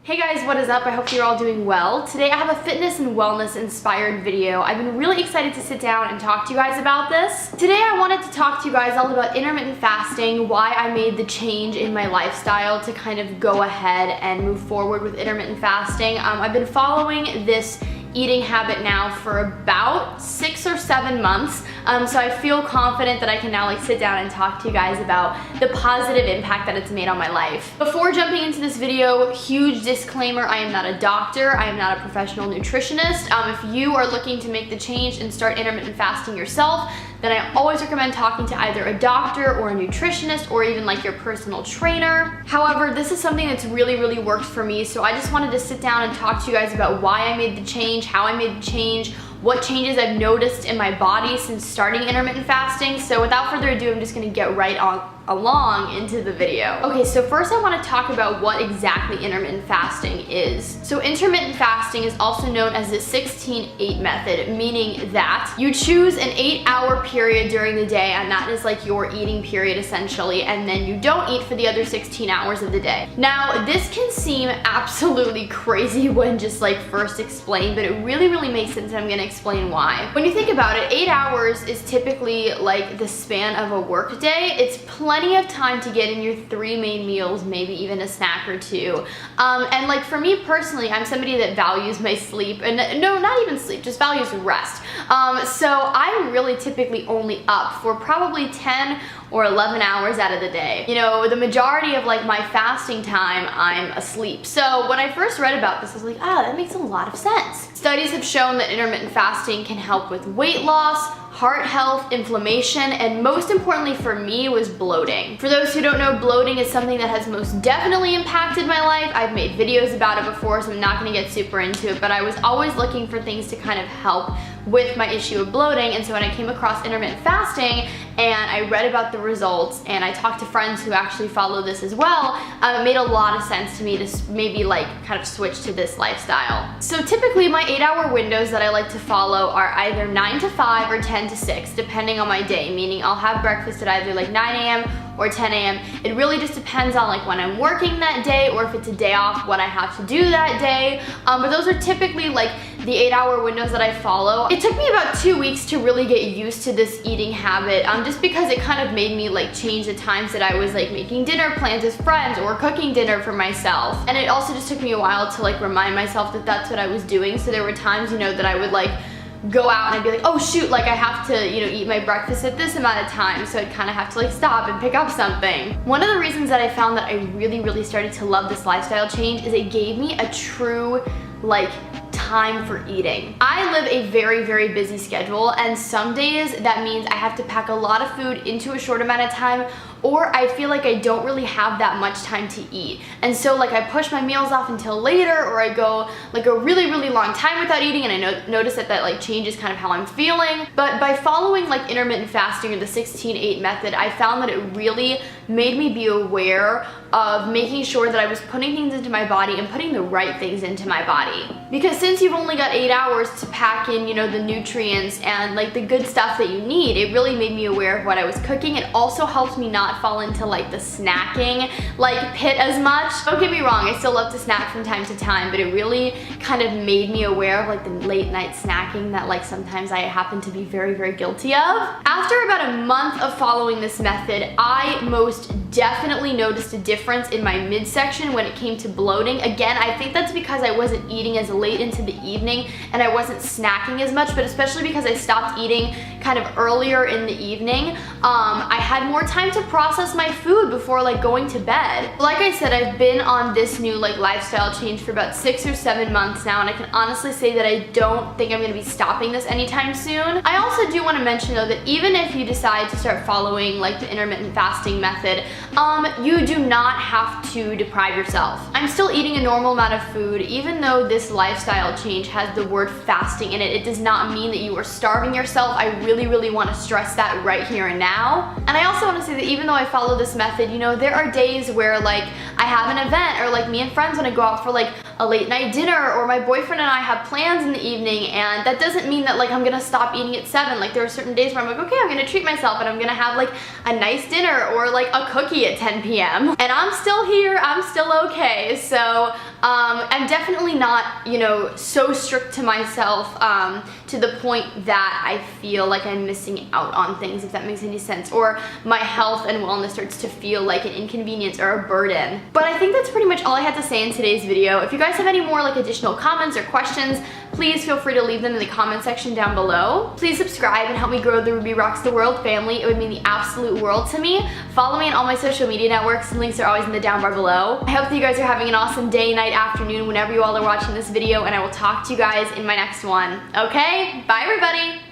Hey guys, what is up? I hope you're all doing well. Today I have a fitness and wellness inspired video. I've been really excited to sit down and talk to you guys about this. Today I wanted to talk to you guys all about intermittent fasting, why I made the change in my lifestyle to kind of go ahead and move forward with intermittent fasting. I've been following this eating habit now for about 6 or 7 months, so I feel confident that I can now sit down and talk to you guys about the positive impact that it's made on my life. Before jumping into this video, huge disclaimer, I am not a doctor, I am not a professional nutritionist. If you are looking to make the change and start intermittent fasting yourself, then I always recommend talking to either a doctor or a nutritionist or even your personal trainer. However, this is something that's really worked for me, so I just wanted to sit down and talk to you guys about why I made the change, how I made the change, what changes I've noticed in my body since starting intermittent fasting. So without further ado, I'm just gonna get right along into the video. Okay, so first I want to talk about what exactly intermittent fasting is. So intermittent fasting is also known as the 16-8 method, meaning that you choose an 8-hour period during the day, and that is your eating period essentially, and then you don't eat for the other 16 hours of the day. Now, this can seem absolutely crazy when just first explained, but it really makes sense, and I'm gonna explain why. When you think about it, 8 hours is typically the span of a work day. It's plenty of time to get in your 3 main meals, maybe even a snack or 2. And for me personally, I'm somebody that values my sleep, and no, not even sleep, just values rest. So I'm really typically only up for probably 10 or 11 hours out of the day. You know, the majority of my fasting time, I'm asleep. So when I first read about this, I was like, that makes a lot of sense. Studies have shown that intermittent fasting can help with weight loss, heart health, inflammation, and most importantly for me was bloating. For those who don't know, bloating is something that has most definitely impacted my life. I've made videos about it before, so I'm not gonna get super into it, but I was always looking for things to kind of help with my issue of bloating. And so when I came across intermittent fasting and I read about the results and I talked to friends who actually follow this as well, it made a lot of sense to me to maybe kind of switch to this lifestyle. So typically my 8-hour windows that I like to follow are either 9 to 5 or 10 to 6, depending on my day, meaning I'll have breakfast at either 9 a.m. or 10 a.m. It really just depends on when I'm working that day, or if it's a day off, what I have to do that day. But those are typically the 8-hour windows that I follow. It took me about 2 weeks to really get used to this eating habit, just because it kind of made me change the times that I was making dinner plans with friends or cooking dinner for myself. And it also just took me a while to remind myself that that's what I was doing. So there were times, that I would go out and I'd be oh shoot, I have to, eat my breakfast at this amount of time, so I'd kind of have to stop and pick up something. One of the reasons that I found that I really started to love this lifestyle change is it gave me a true, time for eating. I live a very busy schedule, and some days that means I have to pack a lot of food into a short amount of time, or I feel I don't really have that much time to eat. And so I push my meals off until later, or I go a really long time without eating, and I notice that changes kind of how I'm feeling. But by following intermittent fasting or the 16-8 method, I found that it really made me be aware of making sure that I was putting things into my body and putting the right things into my body. Because since you've only got 8 hours to pack in, the nutrients and the good stuff that you need, it really made me aware of what I was cooking. It also helped me not fall into the snacking pit as much. Don't get me wrong, I still love to snack from time to time, but it really kind of made me aware of the late night snacking that sometimes I happen to be very guilty of. After about a month of following this method, I most definitely noticed a difference in my midsection when it came to bloating. Again, I think that's because I wasn't eating as late into the evening and I wasn't snacking as much, but especially because I stopped eating kind of earlier in the evening, I had more time to process my food before going to bed. Like I said, I've been on this new lifestyle change for about 6 or 7 months now, and I can honestly say that I don't think I'm gonna be stopping this anytime soon. I also do want to mention though that even if you decide to start following the intermittent fasting method, you do not have to deprive yourself. I'm still eating a normal amount of food, even though this lifestyle change has the word fasting in it. It does not mean that you are starving yourself. I really, really want to stress that right here and now. And I also want to say that even though I follow this method, you know, there are days where like I have an event, or like me and friends want to go out for like a late night dinner, or my boyfriend and I have plans in the evening, and that doesn't mean that like I'm gonna stop eating at 7. Like there are certain days where I'm like, okay, I'm gonna treat myself and I'm gonna have like a nice dinner or like a cookie at 10 p.m. and I'm still here, I'm still okay. So I'm definitely not, you know, so strict to myself to the point that I feel like I'm missing out on things, if that makes any sense, or my health and wellness starts to feel like an inconvenience or a burden. But I think that's pretty much all I had to say in today's video. If you guys have any more like additional comments or questions, please feel free to leave them in the comment section down below. Please subscribe and help me grow the Ruby Rocks the World family. It would mean the absolute world to me. Follow me on all my social media networks, and links are always in the down bar below. I hope that you guys are having an awesome day, night, afternoon, whenever you all are watching this video, and I will talk to you guys in my next one. Okay? Bye everybody!